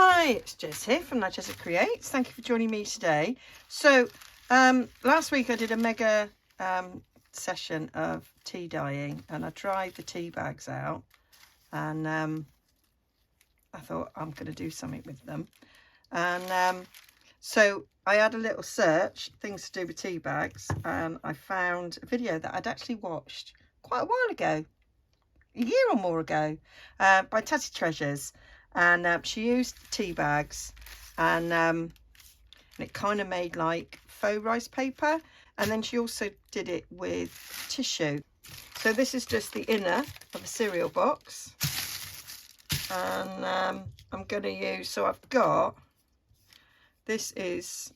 Hi, it's Jess here from Nigezza Creates. Thank you for joining me today. So last week I did a mega session of tea dyeing, and I tried the tea bags out, and I thought I'm going to do something with them. And so I had a little search, things to do with tea bags, and I found a video that I'd actually watched quite a while ago, a year or more ago, by Tatty Treasures. And she used tea bags, and it kind of made like faux rice paper, and then she also did it with tissue. So this is just the inner of a cereal box, and I'm going to use, so I've got, this is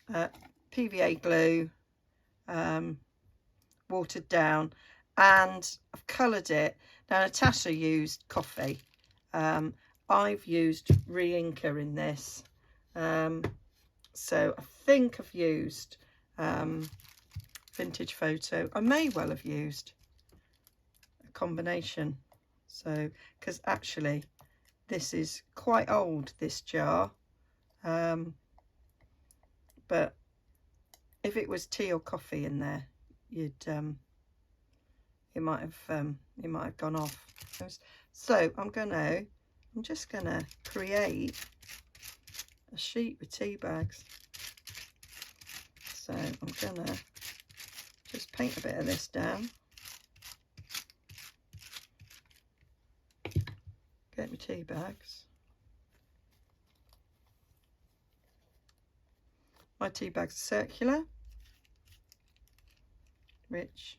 PVA glue, watered down, and I've coloured it. Now Natasha used coffee. I've used re-inker in this, so I think I've used vintage photo. I may well have used a combination, so because actually this is quite old, this jar, but if it was tea or coffee in there, you'd it might have gone off. So I'm just gonna create a sheet with tea bags. So I'm gonna just paint a bit of this down. Get my tea bags. My tea bags are circular, which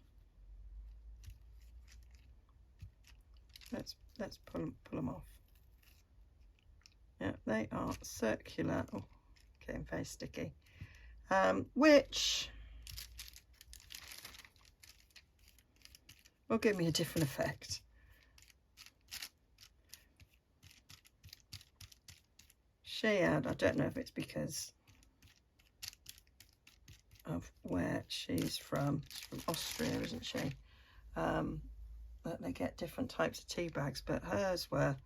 let's pull them off. Yeah, they are circular. Oh, getting very sticky. Which will give me a different effect. She had, I don't know if it's because of where she's from. She's from Austria, isn't she? That they get different types of tea bags, but hers were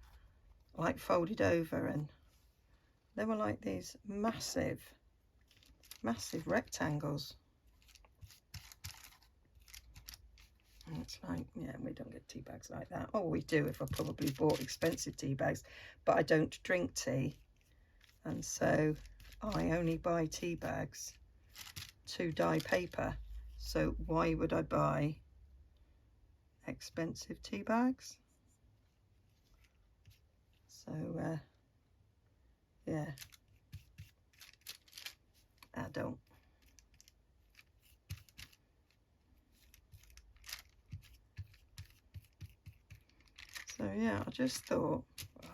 like folded over, and they were like these massive rectangles. And it's like, yeah, we don't get tea bags like that. Oh, we do if I probably bought expensive tea bags, but I don't drink tea, and so I only buy tea bags to dye paper. So why would I buy expensive tea bags? So yeah, I don't. So yeah, I just thought,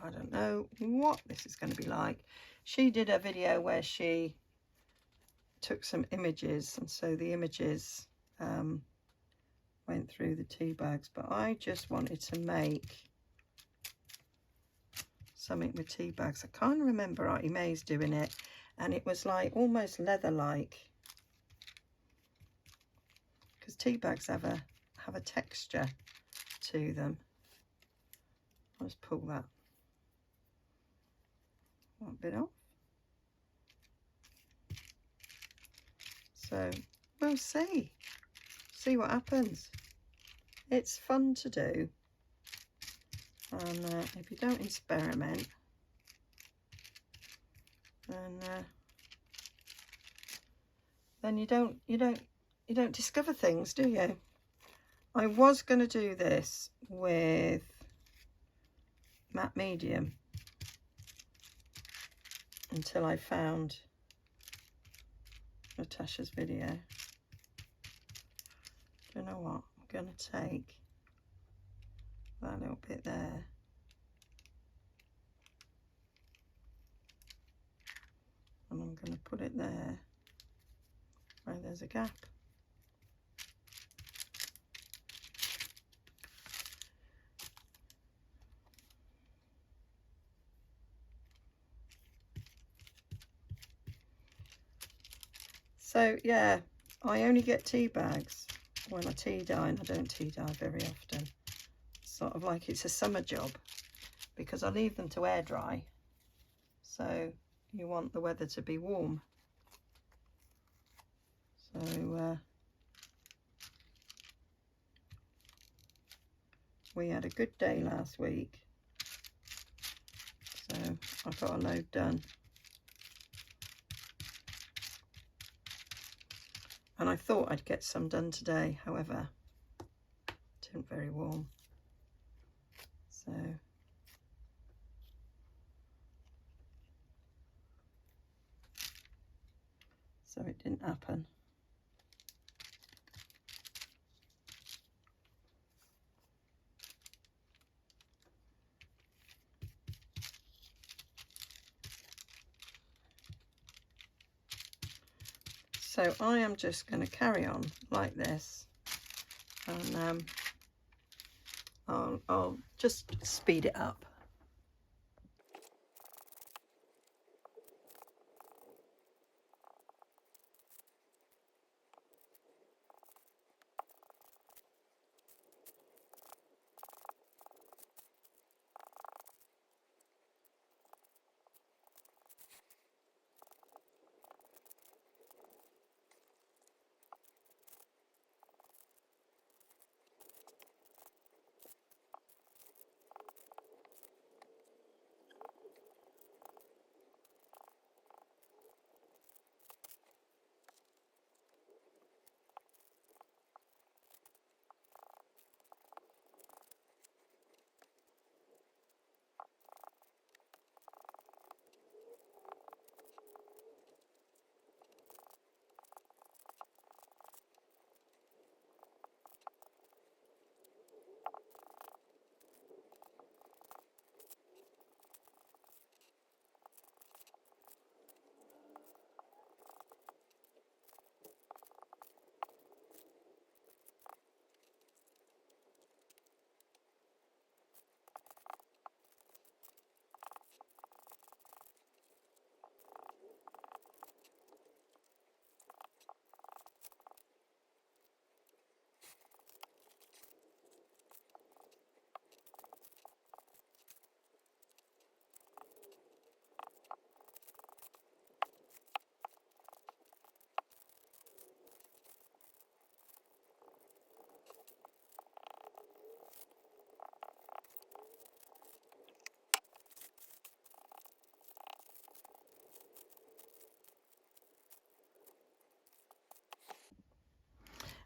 I don't know what this is going to be like. She did a video where she took some images, and so the images went through the tea bags, but I just wanted to make something with tea bags. I can't remember Artie May's doing it, and it was like almost leather-like, because tea bags have a texture to them. I'll just pull that one bit off. So we'll see what happens. It's fun to do, and if you don't experiment, then you don't discover things, do you? I was going to do this with matte medium until I found Natasha's video. Do you know what? I'm going to take that little bit there, and I'm going to put it there where there's a gap. So yeah, I only get tea bags when I tea dye, and I don't tea dye very often. Sort of like it's a summer job, because I leave them to air dry, so you want the weather to be warm. So we had a good day last week, so I got a load done. And I thought I'd get some done today, however, it isn't very warm. So it didn't happen. So I am just going to carry on like this, and I'll just speed it up.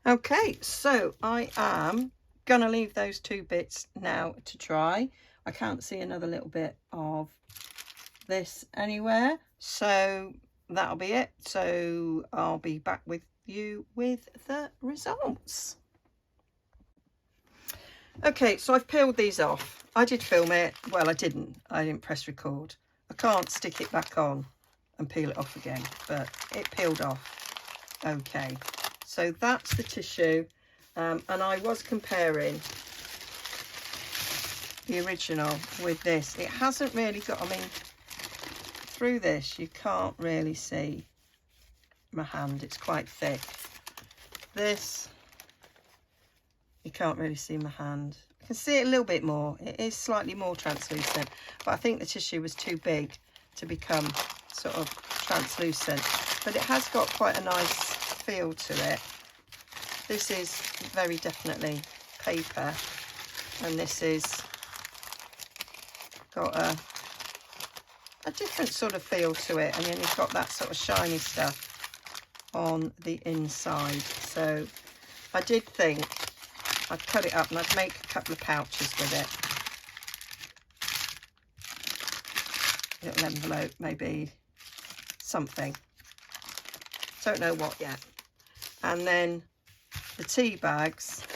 Okay, so I am going to leave those two bits now to dry. I can't see another little bit of this anywhere, so that'll be it. So I'll be back with you with the results. Okay, so I've peeled these off. I did film it. Well, I didn't press record. I can't stick it back on and peel it off again, but it peeled off okay. So that's the tissue, and I was comparing the original with this. It hasn't really got, I mean, through this you can't really see my hand, it's quite thick. This, you can't really see my hand. You can see it a little bit more, it is slightly more translucent, but I think the tissue was too big to become sort of translucent, but it has got quite a nice feel to it. This is very definitely paper, and this is got a different sort of feel to it, and then you've got that sort of shiny stuff on the inside. So I did think I'd cut it up and I'd make a couple of pouches with it. Little envelope, maybe something. Don't know what yet. And then the tea bags,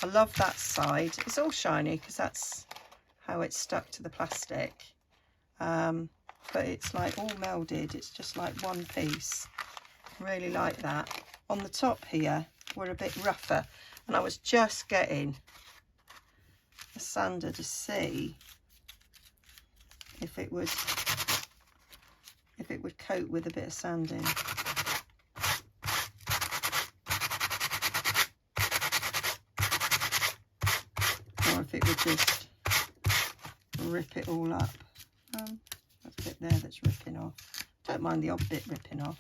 I love that side. It's all shiny because that's how it's stuck to the plastic. But it's like all melded. It's just like one piece. Really like that. On the top here, we're a bit rougher. And I was just getting a sander to see if it would coat with a bit of sanding. Or if it would just rip it all up. That's a bit there that's ripping off. Don't mind the odd bit ripping off.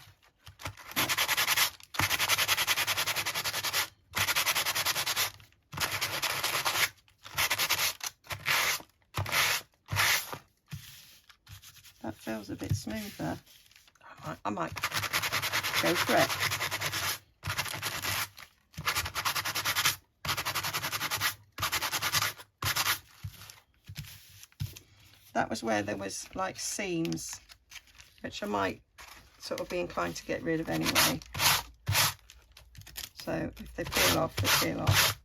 That feels a bit smoother. I might go for it. That was where there was like seams, which I might sort of be inclined to get rid of anyway. So if they peel off, they peel off.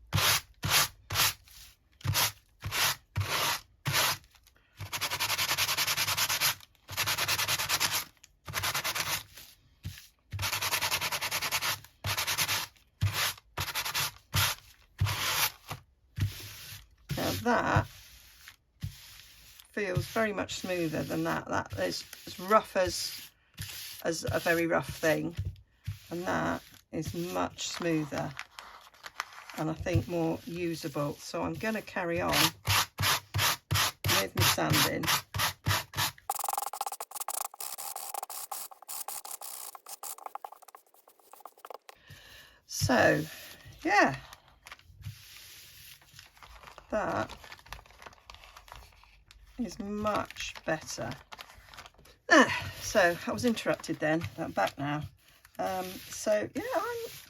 Now that feels very much smoother than that. That is as rough as a very rough thing, and that is much smoother and I think more usable. So I'm going to carry on with my sanding. So yeah, that is much better. So I was interrupted then. I'm back now. So yeah,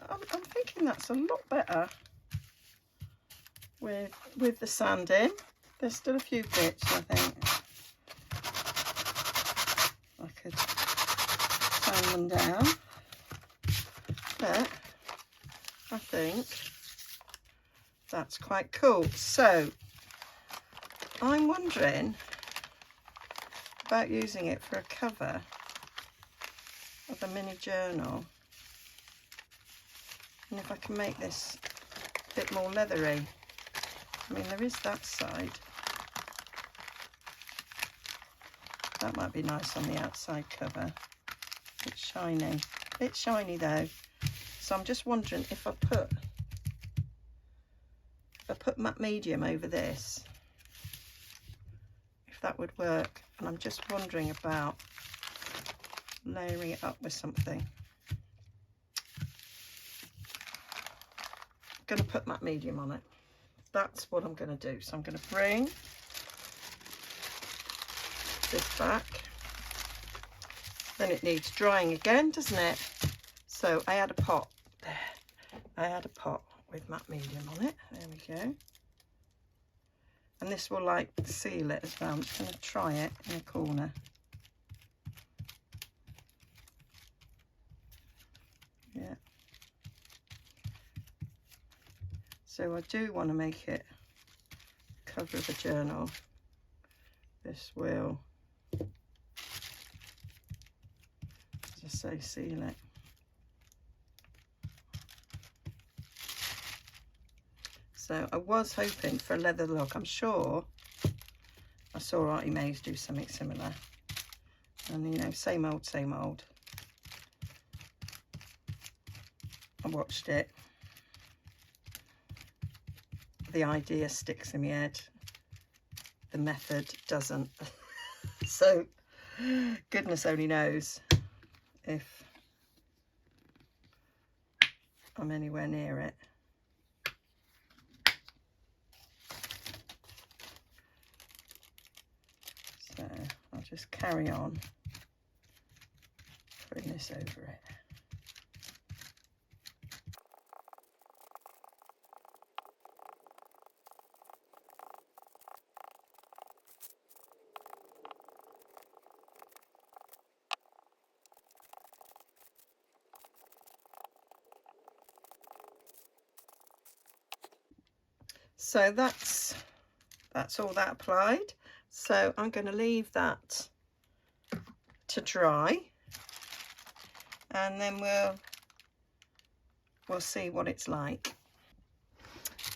I'm thinking that's a lot better with the sanding. There's still a few bits I think I could sand them down, but I think that's quite cool. So I'm wondering about using it for a cover of a mini journal, and if I can make this a bit more leathery. I mean, there is that side. That might be nice on the outside cover. It's shiny. It's shiny though. So I'm just wondering if I put matte medium over this, if that would work. And I'm just wondering about layering it up with something. I'm going to put matte medium on it. That's what I'm going to do. So I'm going to bring this back. Then it needs drying again, doesn't it? So I had a pot there. I had a pot with matte medium on it. There we go. And this will like seal it as well. I'm just going to try it in a corner. Yeah. So I do want to make it cover of a journal. This will, as I say, seal it. So I was hoping for a leather look. I'm sure I saw Auntie Mays do something similar. And you know, same old, same old. I watched it. The idea sticks in my head. The method doesn't. So goodness only knows if I'm anywhere near it. So I'll just carry on putting this over it. So that's all that applied. So I'm going to leave that to dry, and then we'll see what it's like.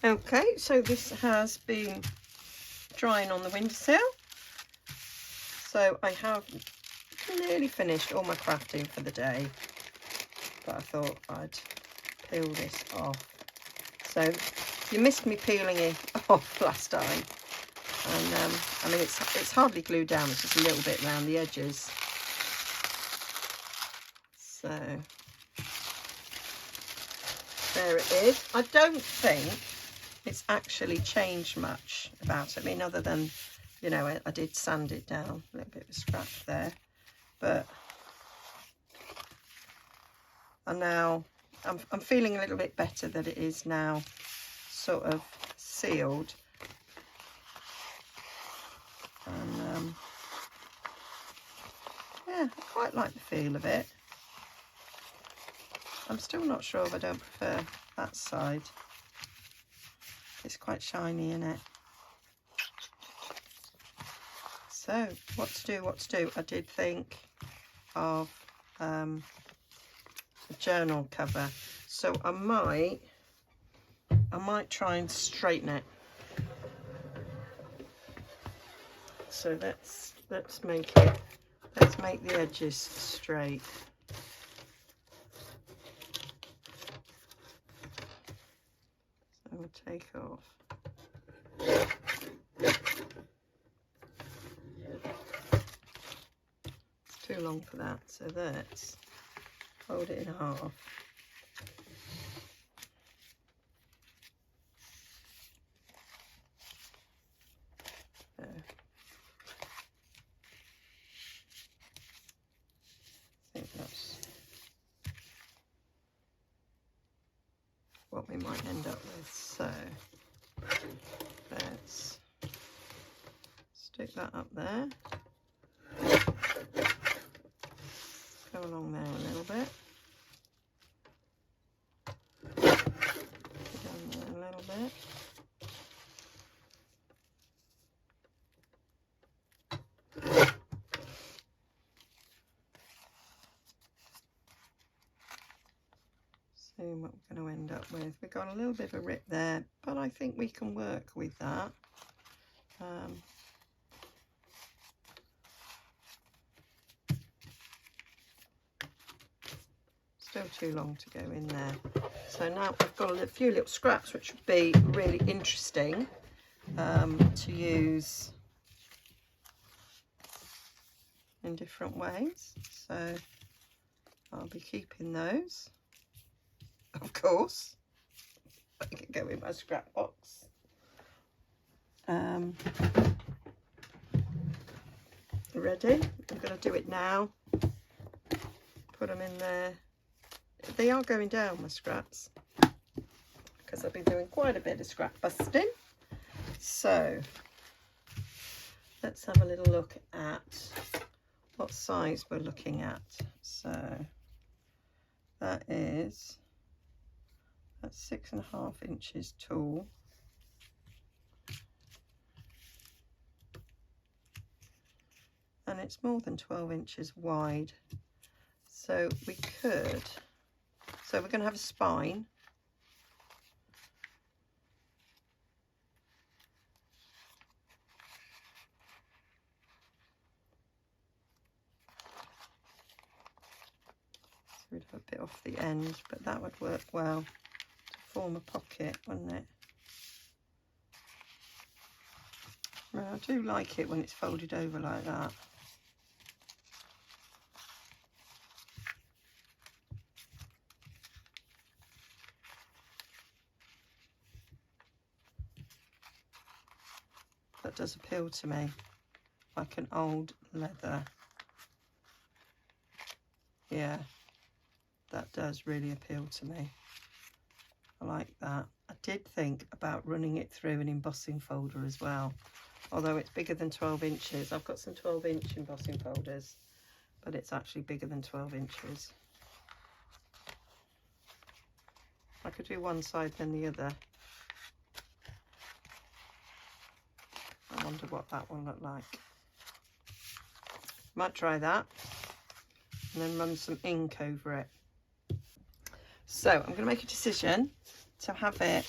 Okay, so this has been drying on the windowsill. So I have nearly finished all my crafting for the day, but I thought I'd peel this off. So you missed me peeling it off last time. And I mean, it's hardly glued down, it's just a little bit around the edges. So there it is. I don't think it's actually changed much about it. I mean, other than, you know, I did sand it down, a little bit of a scrap there, but and now I'm feeling a little bit better that it is now sort of sealed. And yeah, I quite like the feel of it. I'm still not sure if I don't prefer that side. It's quite shiny, isn't it? So what to do? I did think of a journal cover, so I might try and straighten it. So let's make the edges straight. So we'll take off. It's too long for that, so let's fold it in half. There. I think that's what we might end up with. So let's stick that up there. Go along there a little bit. Down there a little bit. What we're going to end up with. We've got a little bit of a rip there, but I think we can work with that. Still too long to go in there. So now I've got a few little scraps which would be really interesting to use in different ways. So I'll be keeping those. Of course, I can go in my scrap box. Ready? I'm going to do it now. Put them in there. They are going down, my scraps, because I've been doing quite a bit of scrap busting. So let's have a little look at what size we're looking at. So that's 6.5 inches tall. And it's more than 12 inches wide. So we could, so we're going to have a spine. So we'd have a bit off the end, but that would work well to form a pocket, wouldn't it? Well, I do like it when it's folded over like that. That does appeal to me, like an old leather. Yeah, that does really appeal to me. I like that. I did think about running it through an embossing folder as well, although it's bigger than 12 inches. I've got some 12-inch embossing folders, but it's actually bigger than 12 inches. I could do one side then the other. I wonder what that will look like. Might try that and then run some ink over it. So I'm going to make a decision to have it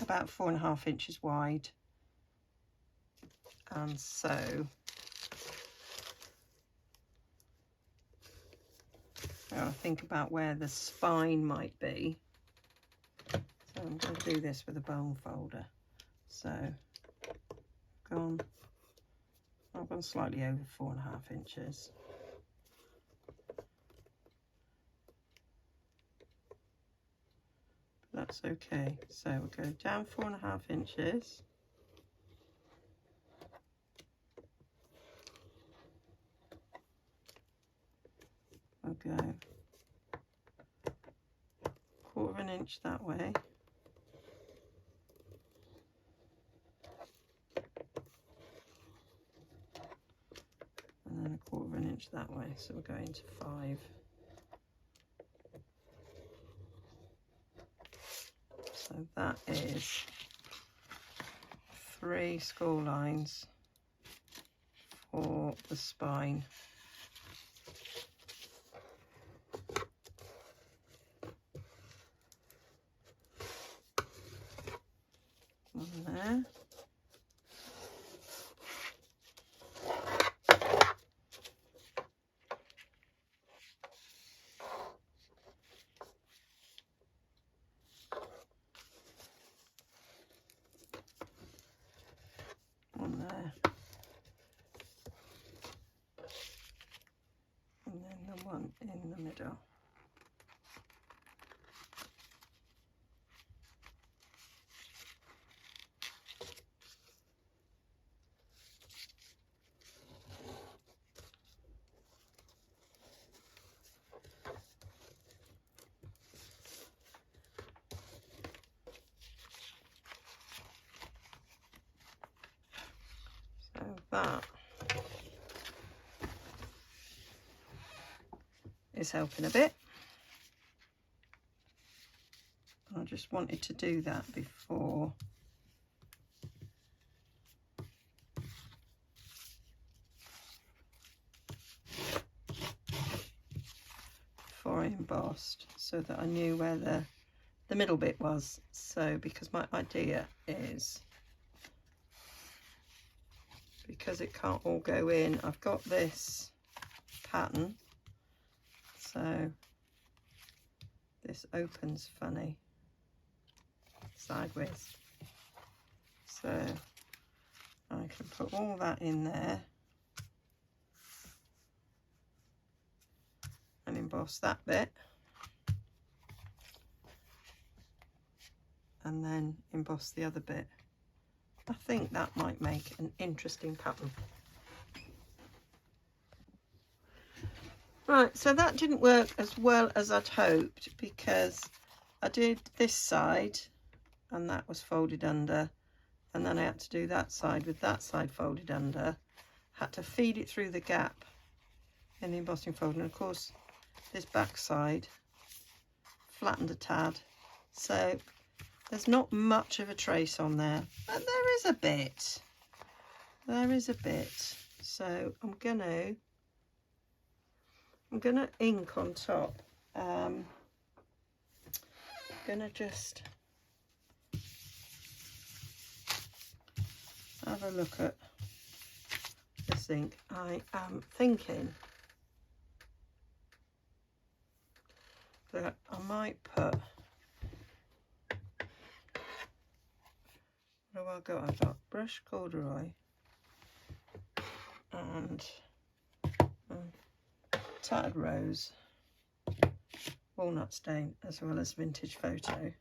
about 4.5 inches wide, and so I'll think about where the spine might be. So I'm going to do this with a bone folder. So gone I've gone slightly over 4.5 inches. That's okay. So we'll go down 4.5 inches. I'll go 1/4 inch that way. And then 1/4 inch that way. So we're going to 5. So that is 3 score lines for the spine. One there. One there. And then the one in the middle. So that is helping a bit. I just wanted to do that before I embossed, so that I knew where the middle bit was. So because my idea is, because it can't all go in, I've got this pattern, so this opens funny sideways, so I can put all that in there and emboss that bit, and then emboss the other bit. I think that might make an interesting pattern. Right, so that didn't work as well as I'd hoped, because I did this side and that was folded under, and then I had to do that side with that side folded under. Had to feed it through the gap in the embossing folder, and of course this back side flattened a tad, so there's not much of a trace on there, but there is a bit. There is a bit. So I'm gonna ink on top. Gonna just have a look at this ink. I am thinking that I might put, what have I got? I've got brush corduroy and tattered rose, walnut stain, as well as vintage photo.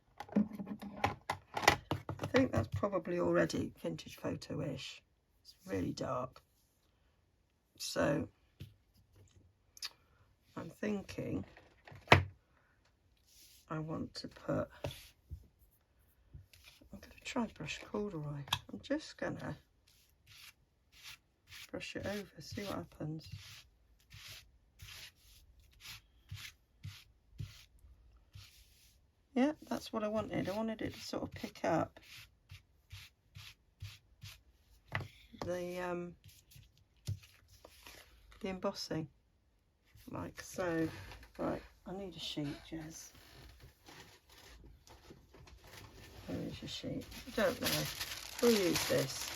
I think that's probably already vintage photo-ish. It's really dark. So I'm thinking I want to put, I'm going to try brush corduroy. I'm just going to brush it over, see what happens. Yeah, that's what I wanted. I wanted it to sort of pick up the embossing, like so. Right, I need a sheet, Jez. Where is your sheet? I don't know. We'll use this,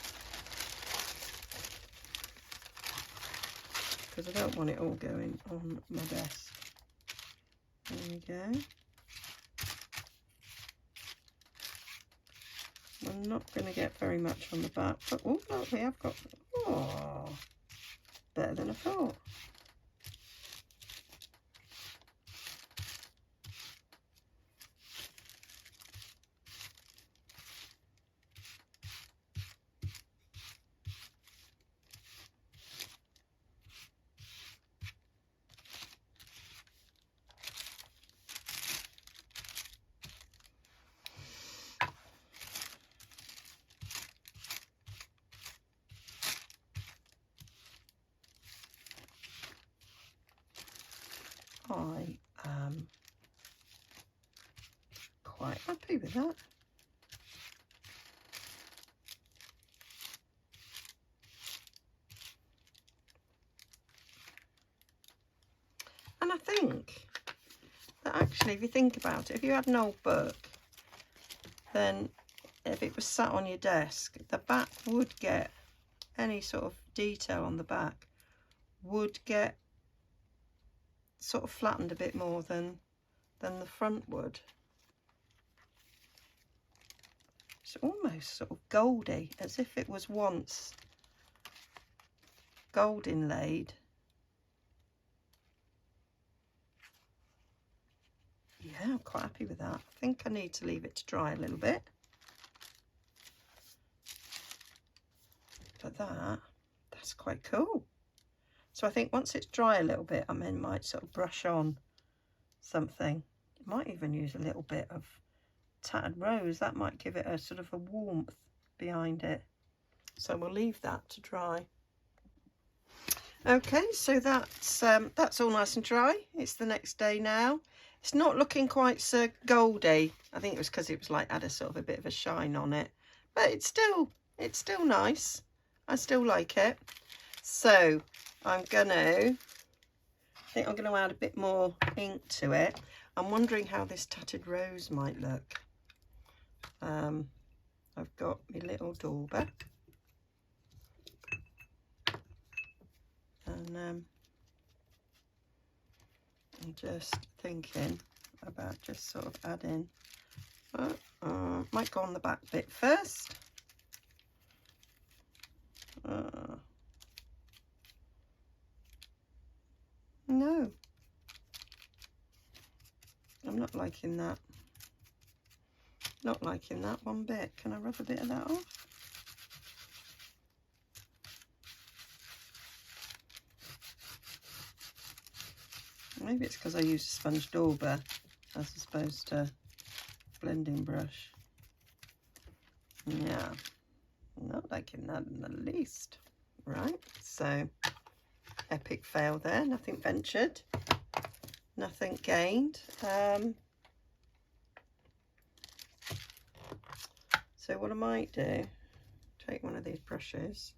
because I don't want it all going on my desk. There we go. We're not going to get very much on the back, but oh look, we have got, oh, better than I thought. I am quite happy with that. And I think that actually, if you think about it, if you had an old book, then if it was sat on your desk, the back would get, any sort of detail on the back would get sort of flattened a bit more than the front would. It's almost sort of goldy, as if it was once gold inlaid. Yeah, I'm quite happy with that. I think I need to leave it to dry a little bit. But that's quite cool. So I think once it's dry a little bit, I might sort of brush on something. Might even use a little bit of tattered rose. That might give it a sort of a warmth behind it. So we'll leave that to dry. Okay, so that's all nice and dry. It's the next day now. It's not looking quite so goldy. I think it was because it was like had a sort of a bit of a shine on it, but it's still nice. I still like it. So I think I'm gonna add a bit more ink to it. I'm wondering how this tattered rose might look. I've got my little dauber, and I'm just thinking about just sort of adding, might go on the back bit first. No, I'm not liking that. Not liking that one bit. Can I rub a bit of that off? Maybe it's because I used a sponge dauber as opposed to blending brush. Yeah, not liking that in the least. Right, so epic fail there. Nothing ventured, nothing gained. So what I might do, take one of these brushes,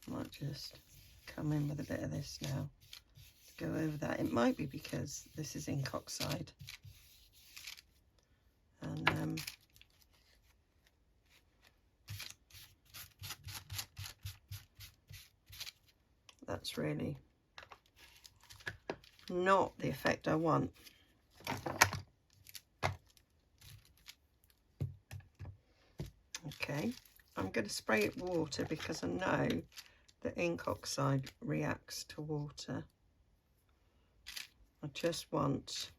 I might just come in with a bit of this now to go over that. It might be because this is ink oxide, and that's really not the effect I want. Okay, I'm going to spray it water because I know that ink oxide reacts to water. I just want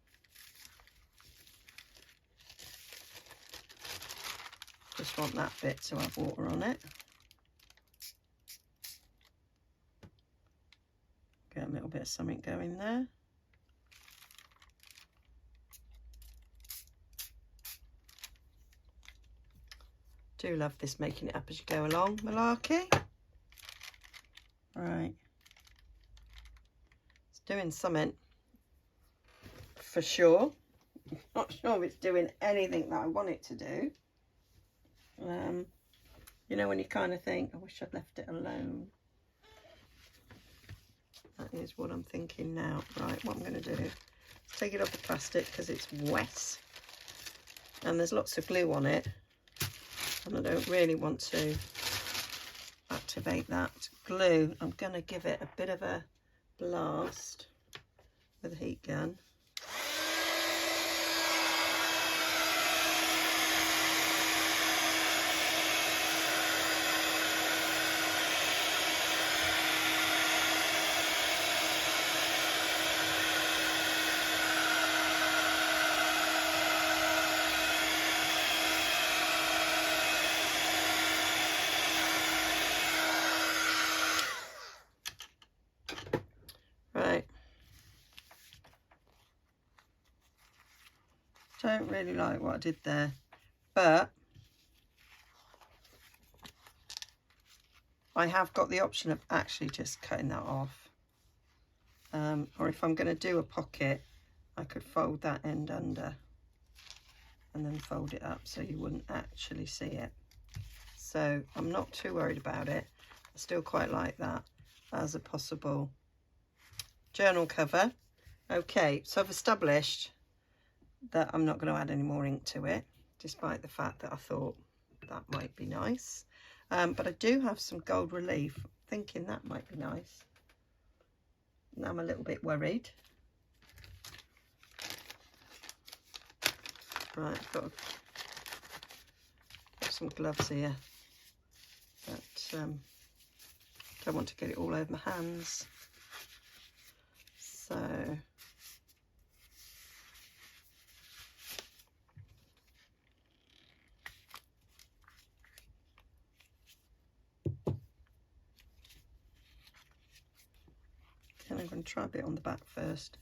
that bit to have water on it. Get a little bit of something going there. Do love this making it up as you go along malarkey. Right, it's doing something for sure. Not sure if it's doing anything that I want it to do. You know, when you kind of think, I wish I'd left it alone. That is what I'm thinking now. Right, what I'm going to do is take it off the plastic because it's wet and there's lots of glue on it, and I don't really want to activate that glue. I'm going to give it a bit of a blast with a heat gun. don't really like what I did there, but I have got the option of actually just cutting that off. Or if I'm going to do a pocket, I could fold that end under and then fold it up so you wouldn't actually see it. So I'm not too worried about it. I still quite like that as a possible journal cover. Okay, so I've established that I'm not going to add any more ink to it, despite the fact that I thought that might be nice. But I do have some gold relief, thinking that might be nice. And I'm a little bit worried. Right, I've got some gloves here, but don't want to get it all over my hands. So then I'm going to try a bit on the back first.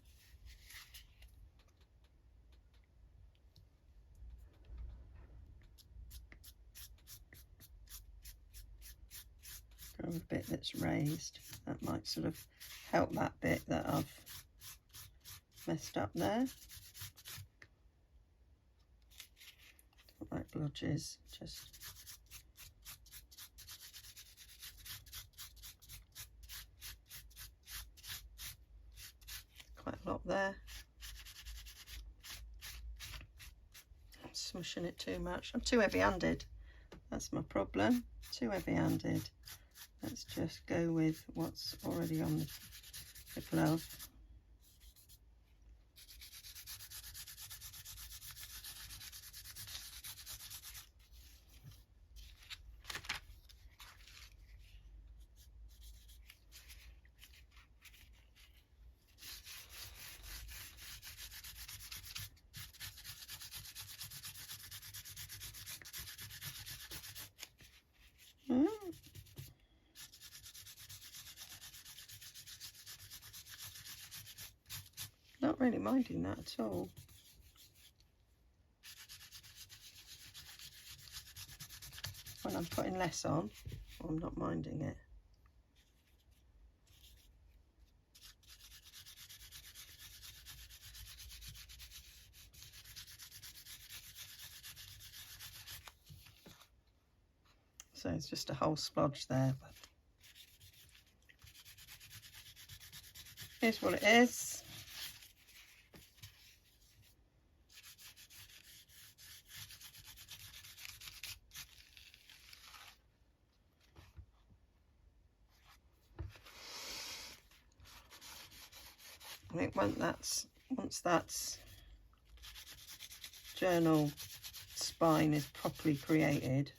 A bit that's raised, that might sort of help that bit that I've messed up there. Don't like blodges, just quite a lot there. I'm smushing it too much. I'm too heavy-handed, that's my problem, too heavy-handed. Let's just go with what's already on the glove. Not really minding that at all. When I'm putting less on, I'm not minding it. So it's just a whole splodge there, but here's what it is. I think once that's journal spine is properly created,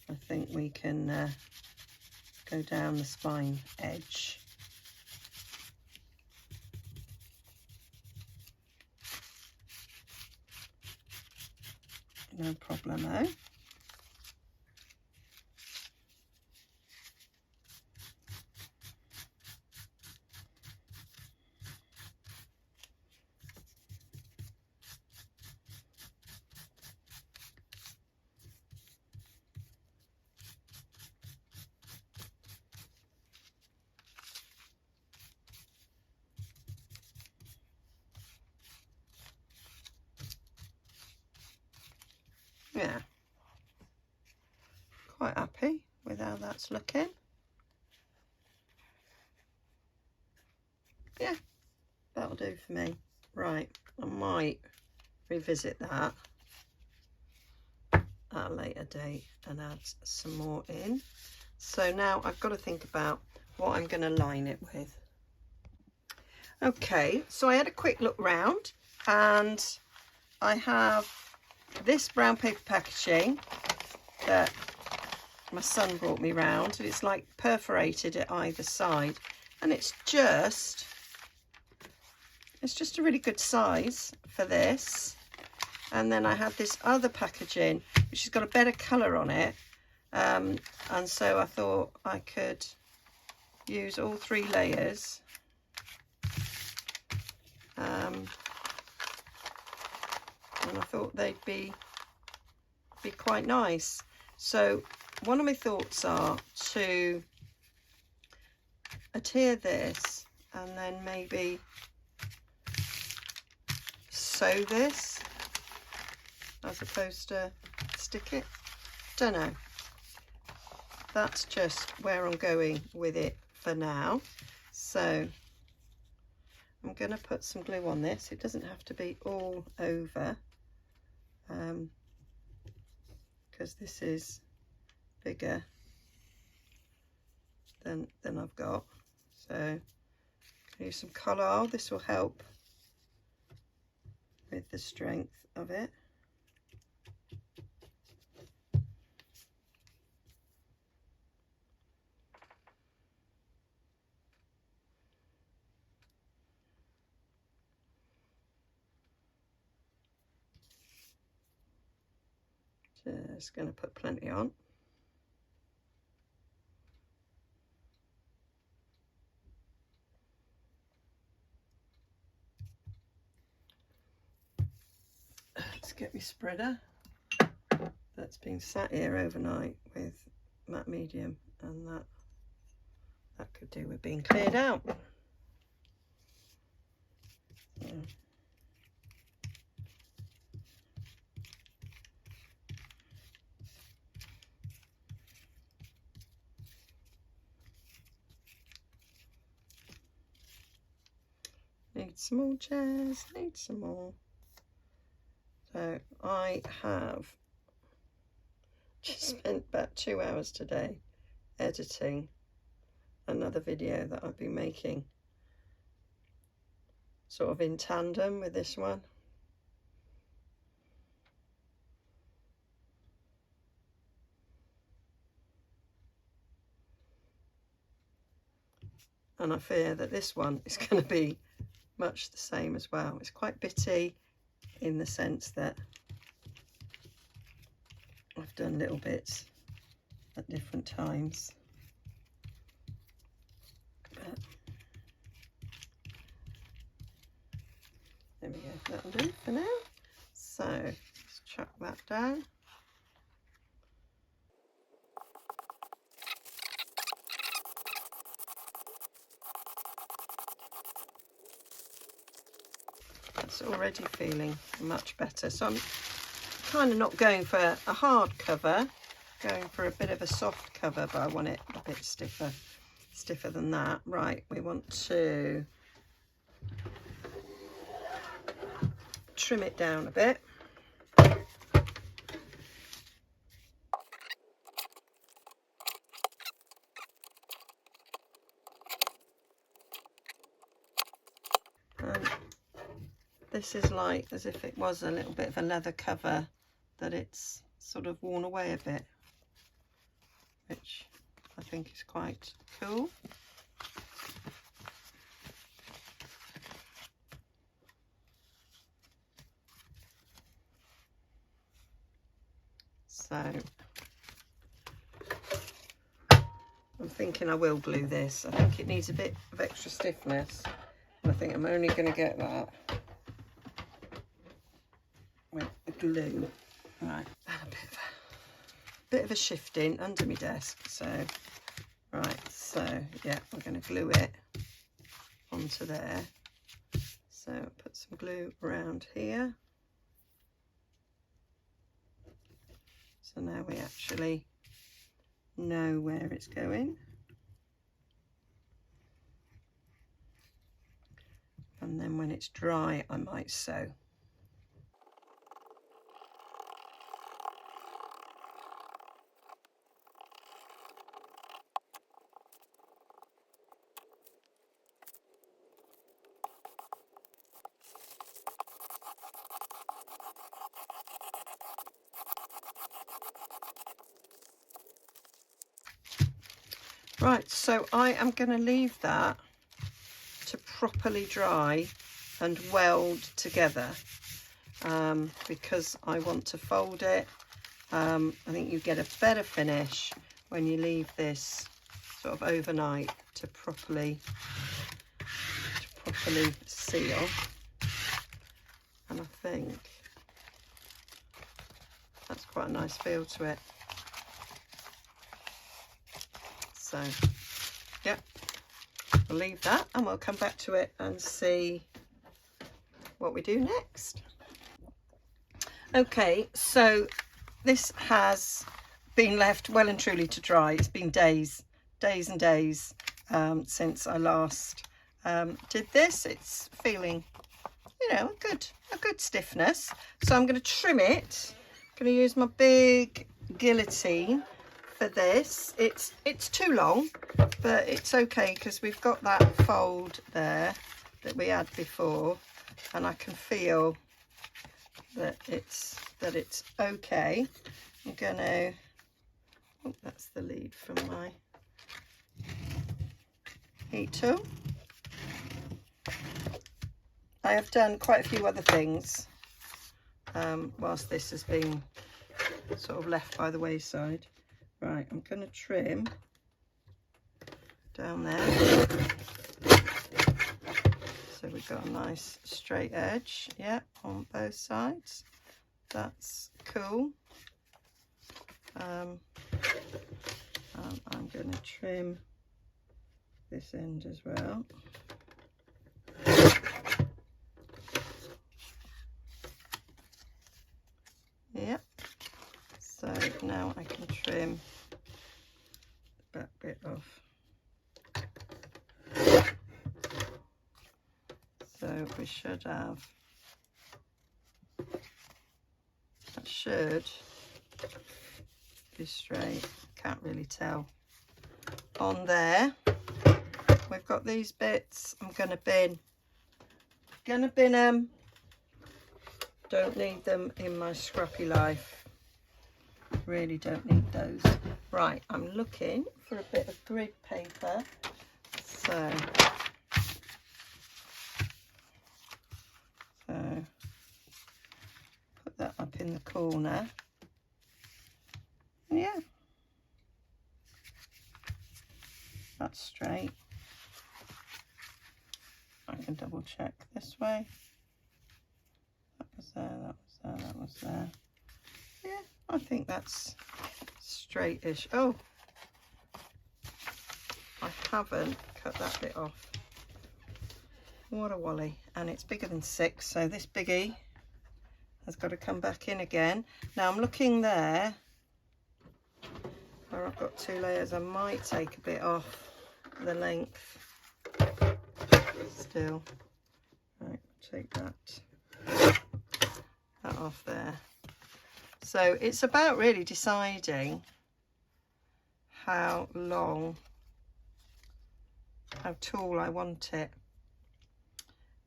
I think we can go down the spine edge. No problemo. Yeah, quite happy with how that's looking. Yeah, that'll do for me. Right, I might revisit that at a later date and add some more in. So now I've got to think about what I'm going to line it with. Okay, so I had a quick look round and I have this brown paper packaging that my son brought me round, and it's like perforated at either side, and it's just a really good size for this. And then I had this other packaging which has got a better colour on it, and so I thought I could use all 3 layers. and I thought they'd be quite nice. So one of my thoughts are to adhere this and then maybe sew this as opposed to stick it. Don't know. That's just where I'm going with it for now. So I'm going to put some glue on this. It doesn't have to be all over, because this is bigger than I've got. So use some colour. This will help with the strength of it. Just going to put plenty on. Let's get my spreader that's been sat here overnight with matte medium, and that could do with being cleared out. Yeah. Need some more chairs, need some more. So I have just spent about 2 hours today editing another video that I've been making sort of in tandem with this one. And I fear that this one is going to be much the same as well. It's quite bitty in the sense that I've done little bits at different times. But there we go, that'll do for now. So let's chuck that down. It's already feeling much better. So I'm kind of not going for a hard cover, going for a bit of a soft cover, but I want it a bit stiffer than that. Right, we want to trim it down a bit. This is like as if it was a little bit of a leather cover, that it's sort of worn away a bit, which I think is quite cool. So I'm thinking I will glue this. I think it needs a bit of extra stiffness, and I think I'm only going to get that with the glue. Right, and a bit of a shifting under my desk. So right, so yeah, we're going to glue it onto there. So put some glue around here. So now we actually know where it's going. And then when it's dry, I might sew. Right, so I am going to leave that to properly dry and weld together, because I want to fold it. I think you get a better finish when you leave this sort of overnight to properly seal. And I think quite a nice feel to it. So yeah, we'll leave that and we'll come back to it and see what we do next. Okay, so this has been left well and truly to dry. It's been days and days since I last did this. It's feeling, you know, a good stiffness. So I'm going to trim it. I'm going to use my big guillotine for this. It's too long, but it's okay because we've got that fold there that we had before, and I can feel that it's okay. I'm gonna, oh, that's the lead from my heat tool. I have done quite a few other things whilst this has been sort of left by the wayside. Right, I'm going to trim down there so we've got a nice straight edge, yeah, on both sides. That's cool. I'm going to trim this end as well. Yep. So now I can trim the back bit off. So we should have, that should be straight. Can't really tell. On there, we've got these bits. I'm going to bin them. Don't need them in my scrappy life. Really don't need those. Right, I'm looking for a bit of grid paper. So put that up in the corner. Yeah, that's straight. I can double check this way. That was there, that was there, that was there. Yeah, I think that's straightish. Oh, I haven't cut that bit off. What a wally. And it's bigger than 6, so this biggie has got to come back in again. Now I'm looking there where I've got 2 layers. I might take a bit off the length still. Right, take that off there. So it's about really deciding how tall I want it.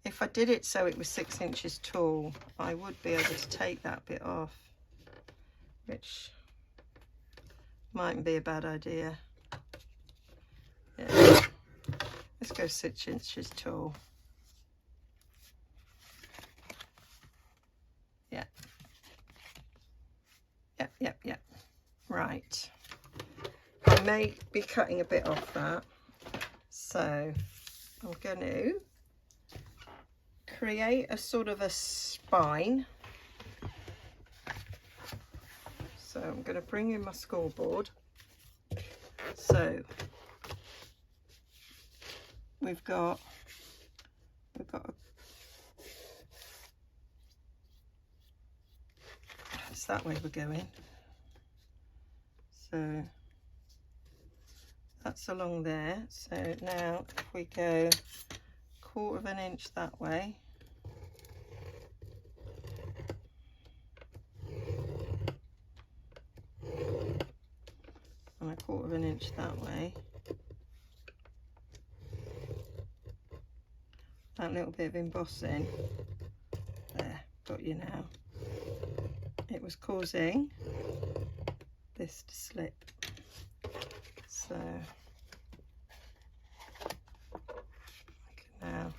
If I did it so it was 6 inches tall, I would be able to take that bit off, which mightn't be a bad idea. Yeah. Let's go 6 inches tall. Yeah. Yep. Right. I may be cutting a bit off that. So I'm going to create a sort of a spine. So I'm going to bring in my scoreboard. So we've got it's that way we're going. So that's along there. So now if we go 1/4 inch that way, and 1/4 inch that way, that little bit of embossing there, got you now. It was causing this to slip. So I can now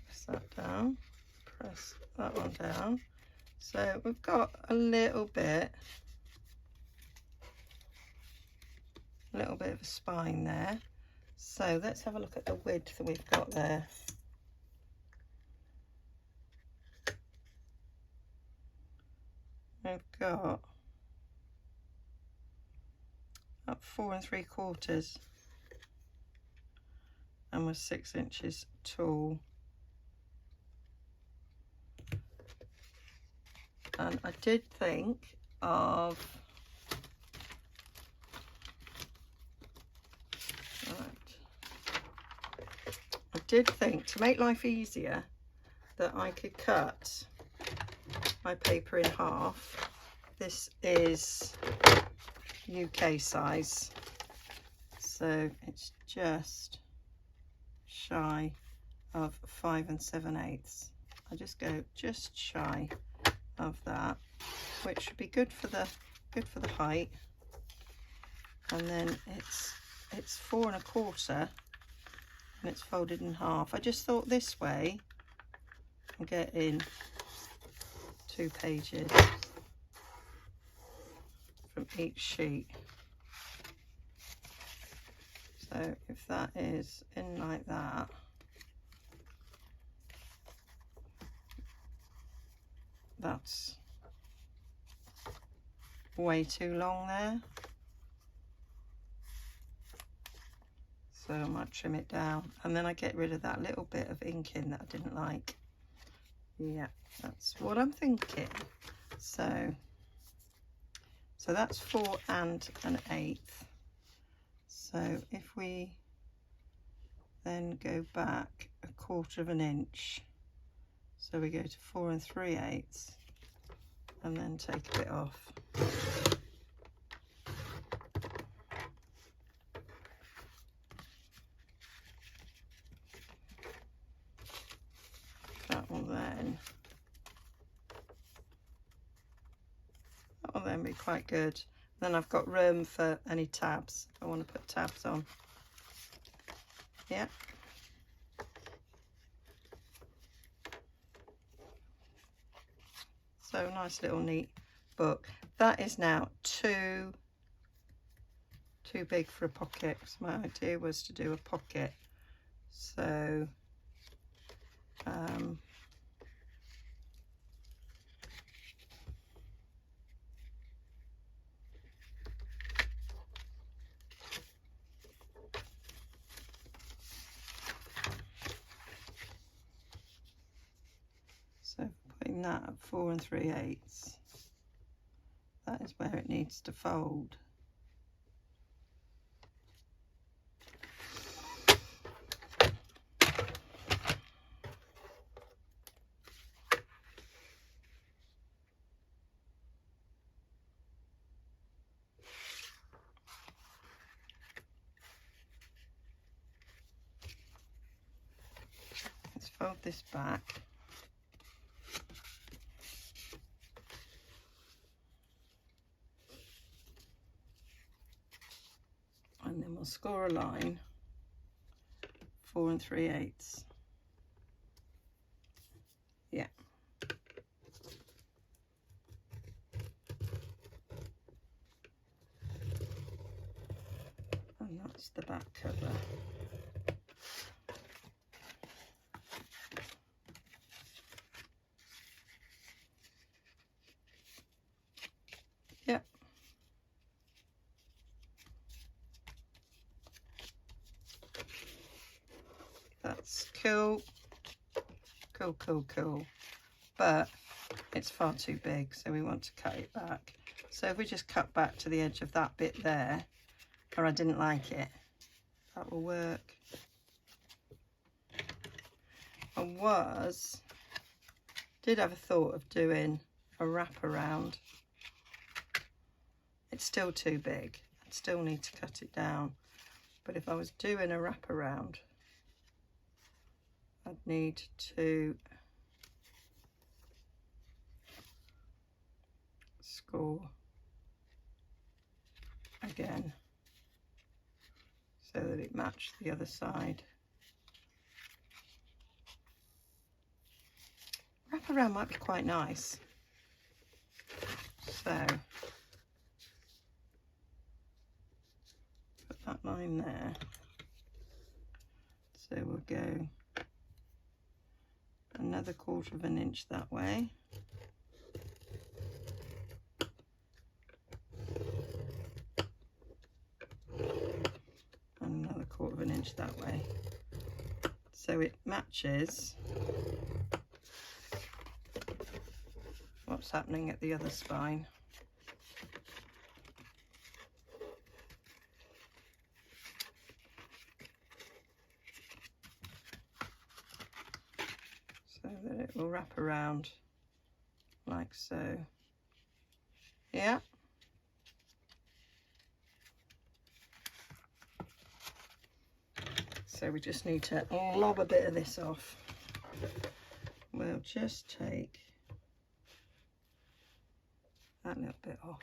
press that down, press that one down. So we've got a little bit of a spine there. So let's have a look at the width that we've got there. got up 4 3/4 and was 6 inches tall. And I did think of to make life easier that I could cut my paper in half. This is UK size, so it's just shy of 5 7/8. I just go just shy of that, which should be good for the height. And then it's 4 1/4 and it's folded in half. I just thought this way I'm getting 2 pages from each sheet. So if that is in like that, that's way too long there. So I might trim it down, and then I get rid of that little bit of inking that I didn't like. Yeah, that's what I'm thinking. So that's 4 1/8. So if we then go back 1/4 inch, so we go to 4 3/8 and then take a bit off. That will then be quite good. Then I've got room for any tabs. I want to put tabs on. Yeah. So nice little neat book. That is now too big for a pocket. So my idea was to do a pocket. So putting that at 4 3/8, that is where it needs to fold. Let's fold this back. And then we'll score a line, 4 3/8. Yeah. And that's the back cover. Yep. That's cool. Cool. But it's far too big, so we want to cut it back. So if we just cut back to the edge of that bit there, or I didn't like it, that will work. I did have a thought of doing a wraparound. It's still too big. I'd still need to cut it down. But if I was doing a wraparound, I'd need to score again so that it matched the other side. Wraparound might be quite nice. So put that line there. So we'll go another 1/4 inch that way. inch that way, so it matches what's happening at the other spine. So that it will wrap around like so. Yeah. So we just need to lob a bit of this off. We'll just take that little bit off.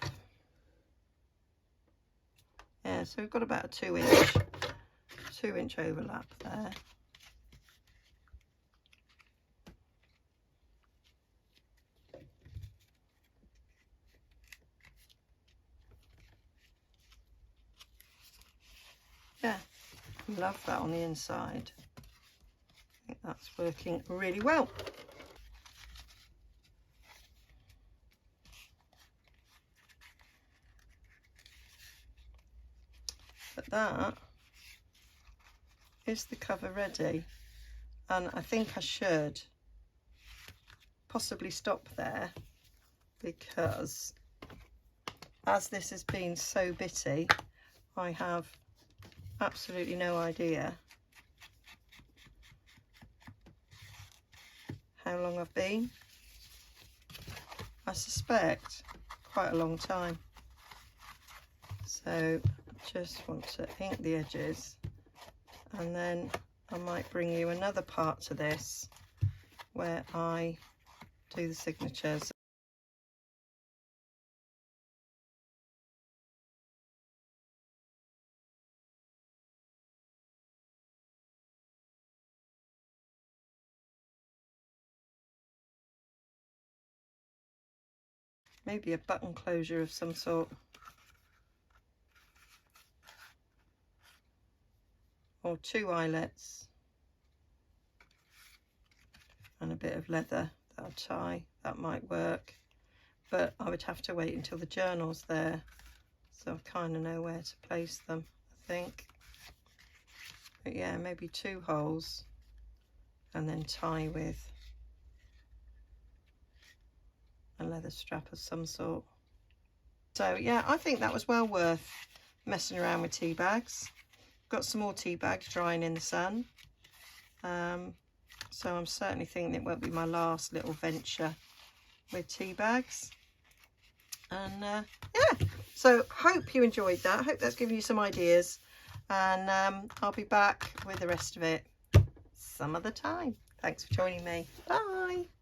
Yeah, so we've got about a 2-inch overlap there. Yeah, love that on the inside. I think that's working really well. But that is the cover ready, and I think I should possibly stop there, because as this has been so bitty, I have absolutely no idea how long I've been. I suspect quite a long time. So just want to ink the edges, and then I might bring you another part to this where I do the signatures. Maybe a button closure of some sort, or 2 eyelets and a bit of leather that I'll tie. That might work, but I would have to wait until the journal's there, so I kind of know where to place them, I think. But yeah, maybe 2 holes and then tie with a leather strap of some sort. So yeah, I think that was well worth messing around with tea bags. Got some more tea bags drying in the sun. So I'm certainly thinking it won't be my last little venture with tea bags. And yeah, so hope you enjoyed that. Hope that's given you some ideas. And I'll be back with the rest of it some other time. Thanks for joining me. Bye.